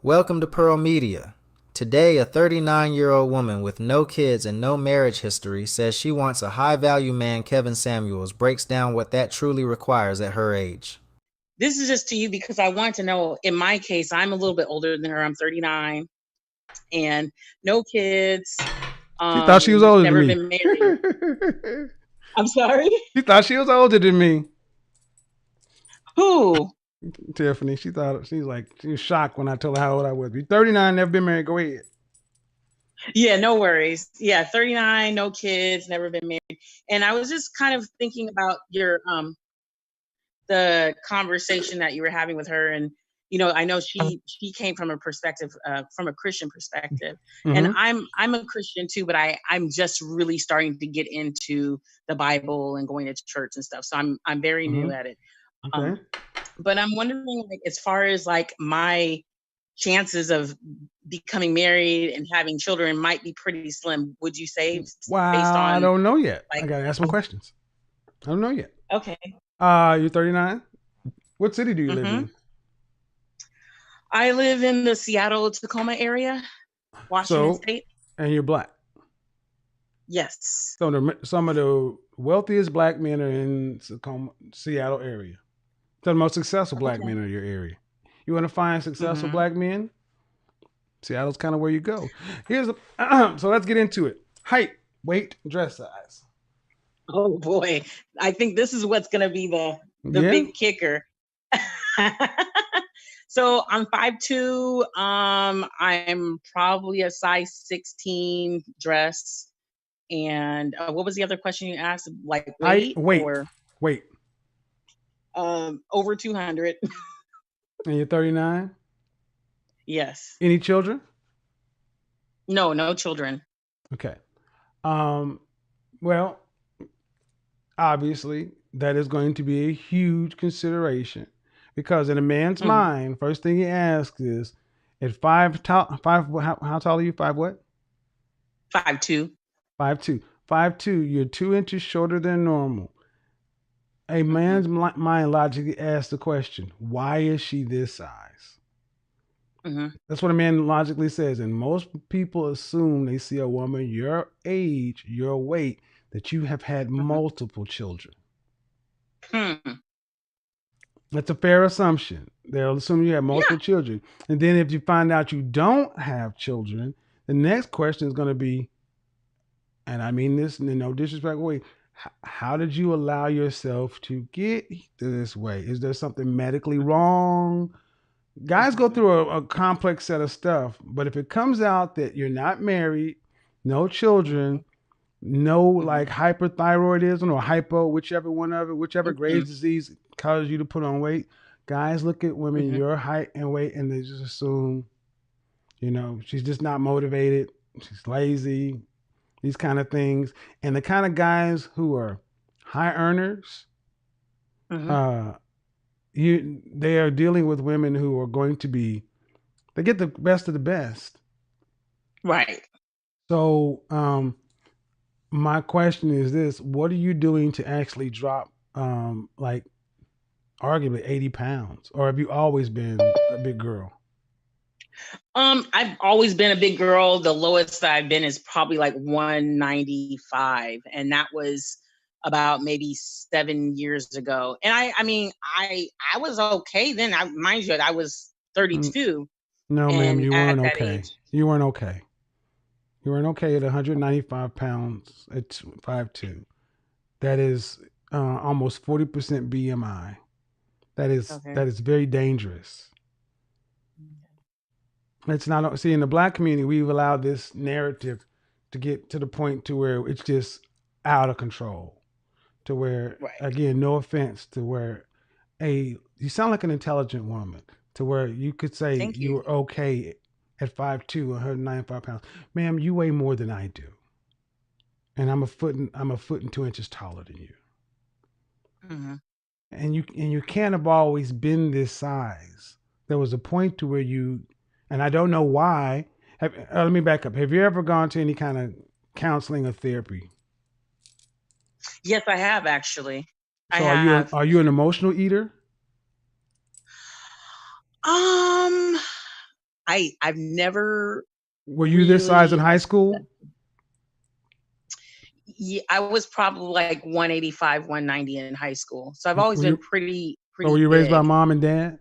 Welcome to Pearl Media. Today, a 39-year-old woman with no kids and no marriage history says she wants a high-value man, Kevin Samuels, breaks down what that truly requires at her age. This is just to you because I want to know, in my case, I'm a little bit older than her. I'm 39 and no kids. She thought she was older never than been married. me. I'm sorry? She thought she was older than me. Who? Tiffany. She was shocked when I told her how old I was. You're 39, never been married. Go ahead. Yeah, no worries. Yeah, 39, no kids, never been married. And I was just kind of thinking about your the conversation that you were having with her, and I know she came from a perspective, from a Christian perspective, and Mm-hmm. I'm a Christian too, but I'm just really starting to get into the Bible and going to church and stuff. So I'm very new at it. Okay. But I'm wondering, like, as far as like my chances of becoming married and having children might be pretty slim. Would you say, based Wow, I on don't know yet. like? I gotta ask some questions. I don't know yet. Okay. You're 39. What city do you live Mm-hmm. in? I live in the Seattle, Tacoma area, Washington So, State. and you're black. Yes. So some of the wealthiest black men are in Seattle area. Some of the most successful black Okay. men are in your area. You want to find successful Mm-hmm. black men? Seattle's kind of where you go. So let's get into it. Height, weight, dress size. Oh boy, I think this is what's gonna be the Yeah. big kicker. So I'm 5'2". I'm probably a size 16 dress. And what was the other question you asked? Like Height, weight weight, or weight. over 200? And you're 39. Yes. Any children? No, no children. Okay. Well, obviously, that is going to be a huge consideration because in a man's Mm-hmm. mind, first thing he asks is, at how tall are you? Five what? 5'2". 5'2". 5'2". You're 2 inches shorter than normal. A Mm-hmm. man's mind logically asks the question, why is she this size? Mm-hmm. That's what a man logically says. And most people assume they see a woman your age, your weight, that you have had Mm-hmm. multiple children. Hmm. That's a fair assumption. They'll assume you have multiple Yeah. children. And then if you find out you don't have children, the next question is going to be, and I mean this in no disrespectful way, how did you allow yourself to get this way? Is there something medically wrong? Guys go Mm-hmm. through a complex set of stuff, but if it comes out that you're not married, no Mm-hmm. children, no Mm-hmm. like hyperthyroidism or hypo, whichever one of it, whichever Mm-hmm. Graves' disease causes you to put on weight, guys look at women Mm-hmm. your height and weight and they just assume, she's just not motivated, she's lazy, these kind of things. And the kind of guys who are high earners, Mm-hmm. uh, they are dealing with women who are going to be, they get the best of the best. Right. So my question is this: what are you doing to actually drop, like, arguably 80 pounds, or have you always been a big girl? I've always been a big girl. The lowest I've been is probably like 195, and that was about maybe 7 years ago. And I mean, I was okay then. Mind you, I was Mm, 32, no, ma'am, and you at weren't that okay. age. You weren't okay. You weren't okay at 195 pounds at 5'2". That is almost 40% BMI. That is Okay. that is very dangerous. It's not, see, in the black community we've allowed this narrative to get to the point to where it's just out of control. To where, Right. again, no offense, to where you sound like an intelligent woman, to where you could say Thank you you. were okay at 5'2", 195 pounds. Ma'am, you weigh more than I do, and I'm a foot and 2 inches taller than you, Mm-hmm. and you can't have always been this size. There was a point to where and I don't know why. Let me back up. Have you ever gone to any kind of counseling or therapy? Yes, I have actually. I So have. are you an emotional eater? Um, I've never Were you this size in really high school? yeah, I was probably like 185, 190 in high school. So I've always Were been you, so were pretty you raised by big. mom and dad?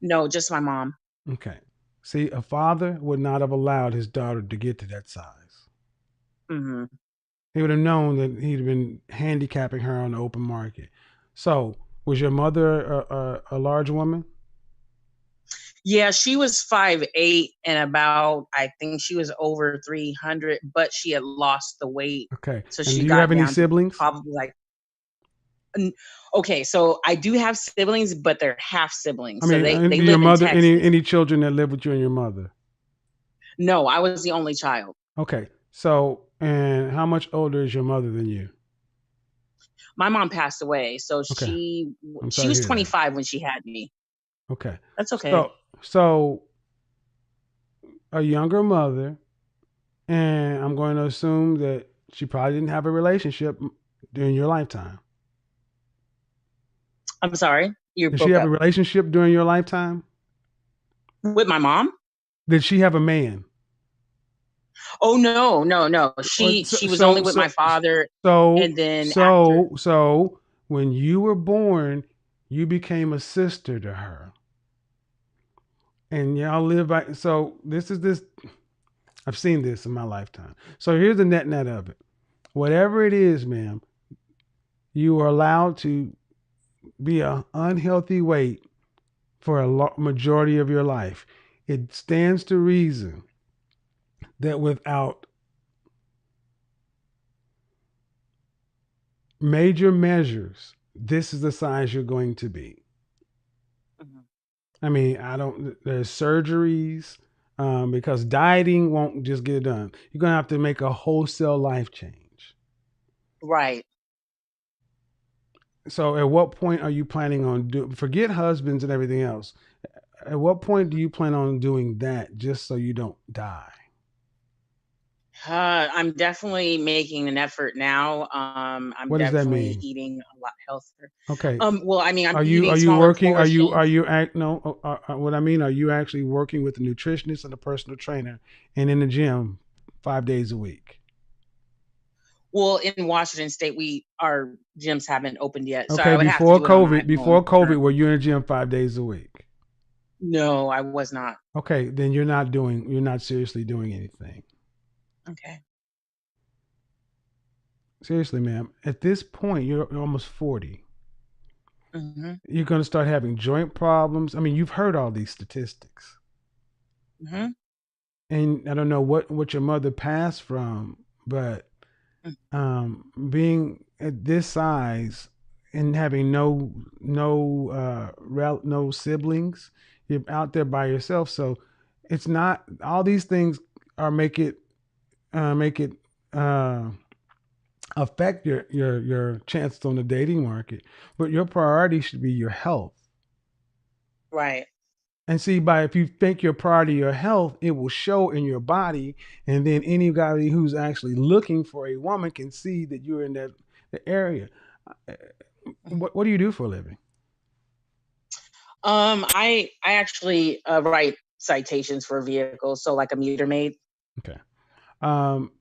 No, just my mom. Okay. See, a father would not have allowed his daughter to get to that size. Hmm. He would have known that he'd have been handicapping her on the open market. So, was your mother a large woman? Yeah, she was 5'8" and about, I think she was over 300, but she had lost the weight. Okay. So And she do you have got any down to siblings? probably like, okay, so I do have siblings, but they're half siblings. I So mean, they do your live in mother Texas. any children that live with you and your mother? No, I was the only child. Okay. So, and how much older is your mother than you? My mom passed away, so Okay. I'm she sorry to was hear that. 25 when she had me. Okay. That's okay. So a younger mother, and I'm going to assume that she probably didn't have a relationship during your lifetime. I'm sorry, you Did she broke have a up. relationship during your lifetime? With my mom? Did she have a man? Oh no, no, no. Or She was only with my father, and then after. so when you were born, you became a sister to her, and y'all live by. So this. I've seen this in my lifetime. So here's the net of it. Whatever it is, ma'am, you are allowed to be an unhealthy weight for a majority of your life. It stands to reason that without major measures, this is the size you're going to be. Mhm. I mean, there's surgeries because dieting won't just get it done. You're going to have to make a wholesale life change. Right. So, at what point are you planning on forget husbands and everything else? At what point do you plan on doing that just so you don't die? I'm definitely making an effort now. I'm What does that definitely mean? eating a lot healthier. Okay. Well, I mean, I'm Are eating you smaller working? Are portions. you act no? What I mean, are you actually working with a nutritionist and a personal trainer and in the gym 5 days a week? Well, in Washington State, our gyms haven't opened yet, so Okay, I would have to do it on my own before COVID, were terms. you in the gym 5 days a week? No, I was not. Okay, then you're not seriously doing anything. Okay. Seriously, ma'am. At this point, you're almost 40. Hmm. You're going to start having joint problems. I mean, you've heard all these statistics. Hmm. And I don't know what your mother passed from, but being at this size and having no siblings, you're out there by yourself. So it's not all these things are make it uh, affect your chances on the dating market. But your priority should be your health. Right. And see, by if you think your priority your health, it will show in your body, and then anybody who's actually looking for a woman can see that you're in the area. Uh, what do you do for a living? I actually write citations for vehicles, so like a meter maid. Okay. Um,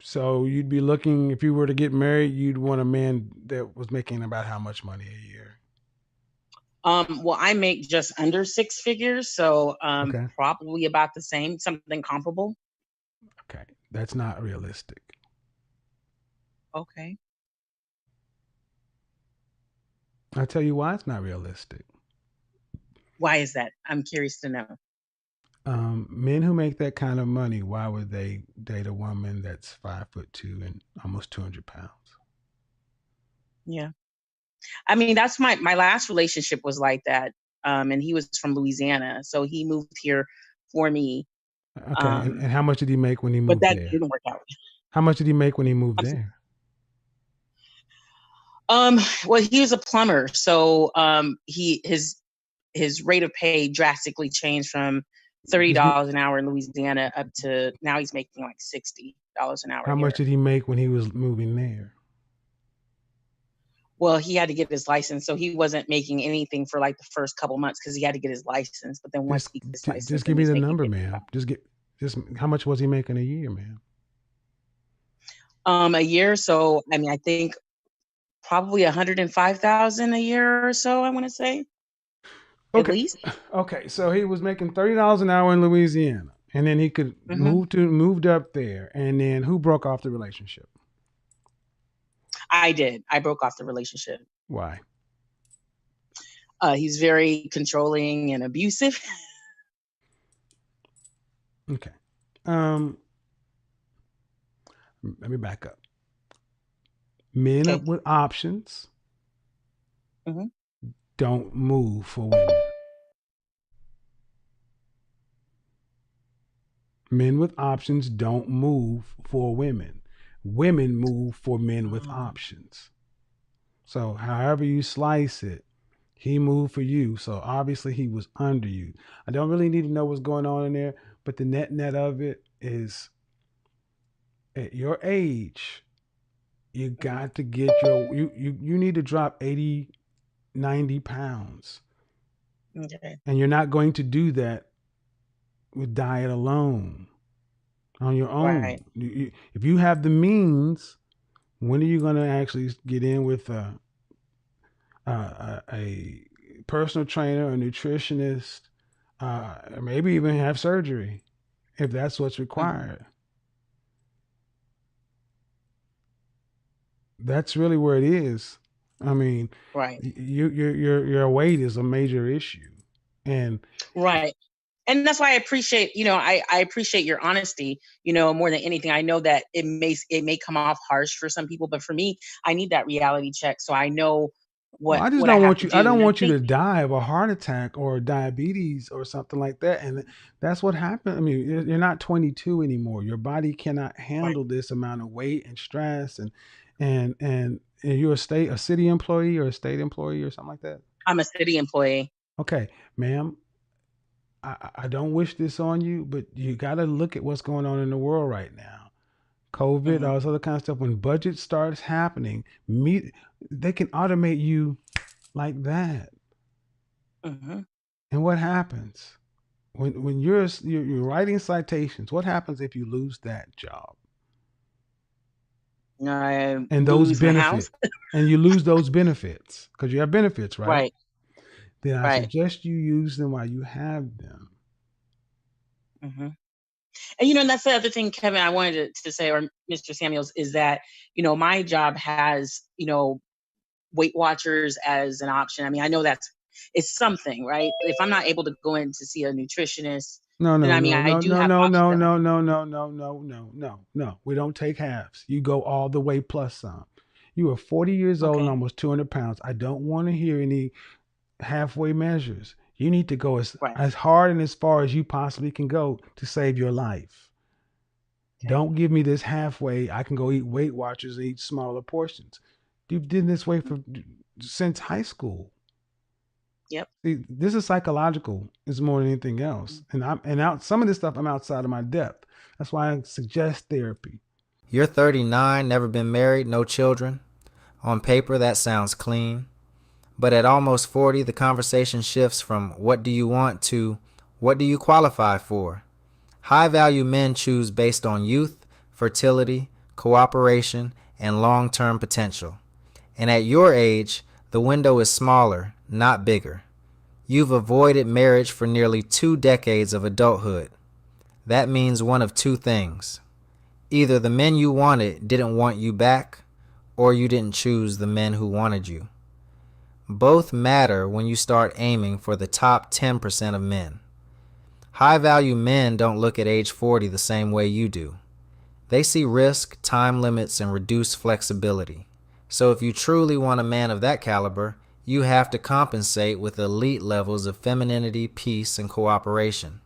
so you'd be looking if you were to get married, you'd want a man that was making about how much money a year? Well, I make just under six figures, so Okay. probably about the same, something comparable. Okay. That's not realistic. Okay. I'll tell you why it's not realistic. Why is that? I'm curious to know. Men who make that kind of money, why would they date a woman that's 5'2" and almost 200 pounds? Yeah. I mean, that's my last relationship was like that. And he was from Louisiana, so he moved here for me. Okay, Um, and how much did he make when he but moved that there? didn't work out. How much did he make when he moved I'm so- there? well, he was a plumber, so his rate of pay drastically changed from thirty He's, dollars an hour in Louisiana up to now he's making like $60 an hour how much here. did he make when he was moving there? Well, he had to get his license, so he wasn't making anything for like the first couple months because he had to get his license. But then once Just, he got his license, just then give he me was the making number, 55. ma'am. Just how much was he making a year, ma'am? A year. So I mean, I think probably 105,000 a year or so. I want to say at Okay, least. okay. So he was making $30 an hour in Louisiana, and then he could Hmm. moved up there, and then who broke off the relationship? I did. I broke off the relationship. Why? He's very controlling and abusive. Okay. Let me back up. Men Okay. up with options Hmm. don't move for women. Men with options don't move for women. Women move for men with options. So, however you slice it, he moved for you. So, obviously, he was under you. I don't really need to know what's going on in there, but the net of it is at your age, you Hmm. got to get you need to drop 80, 90 pounds. Okay. And you're not going to do that with diet alone on your own. Right. If you have the means, when are you going to actually get in with a personal trainer, a nutritionist, maybe even have surgery if that's what's Hmm. required? That's really where it is. I mean, Right. your weight is a major issue, and Right. And that's why I appreciate, I appreciate your honesty, more than anything. I know that it may come off harsh for some people, but for me, I need that reality check so I know well, I just what I don't have want to you. I do. don't And I want you think to die of a heart attack or diabetes or something like that. And that's what happened. I mean, you're not 22 anymore. Your body cannot right, handle this amount of weight and stress, and you're a city employee or a state employee or something like that. I'm a city employee. Okay, ma'am. I don't wish this on you, but you got to look at what's going on in the world right now. COVID, Hmm. all this other kind of stuff. When budget starts happening, they can automate you like that. Hmm. And what happens when you're writing citations? What happens if you lose that job I and those lose my house. benefits, and you lose those benefits because you have benefits, right? Right. Then I Right. suggest you use them while you have them. Hmm. And and that's the other thing, Kevin, I wanted to say, or Mr. Samuels, is that my job has Weight Watchers as an option. I mean, I know it's something, right? If I'm not able to go in to see a nutritionist, No, then no, I mean, no, I no, do no, have no, options no, that I no, can. no, no, no, no, no, no, no. We don't take halves. You go all the way plus some. You are 40 years old and Okay. almost 200 pounds. I don't want to hear any halfway measures. You need to go Right. as hard and as far as you possibly can go to save your life. Okay. Don't give me this halfway. I can go eat Weight Watchers and eat smaller portions. You've been this way for since high school. Yep. See, this is psychological. It's more than anything else. And some of this stuff I'm outside of my depth. That's why I suggest therapy. You're 39, never been married, no children. On paper, that sounds clean. But at almost 40, the conversation shifts from what do you want to what do you qualify for? High value men choose based on youth, fertility, cooperation, and long term potential. And at your age, the window is smaller, not bigger. You've avoided marriage for nearly 2 decades of adulthood. That means one of two things. Either the men you wanted didn't want you back, or you didn't choose the men who wanted you. Both matter when you start aiming for the top 10% of men. High value men don't look at age 40 the same way you do. They see risk, time limits, and reduced flexibility. So if you truly want a man of that caliber, you have to compensate with elite levels of femininity, peace, and cooperation.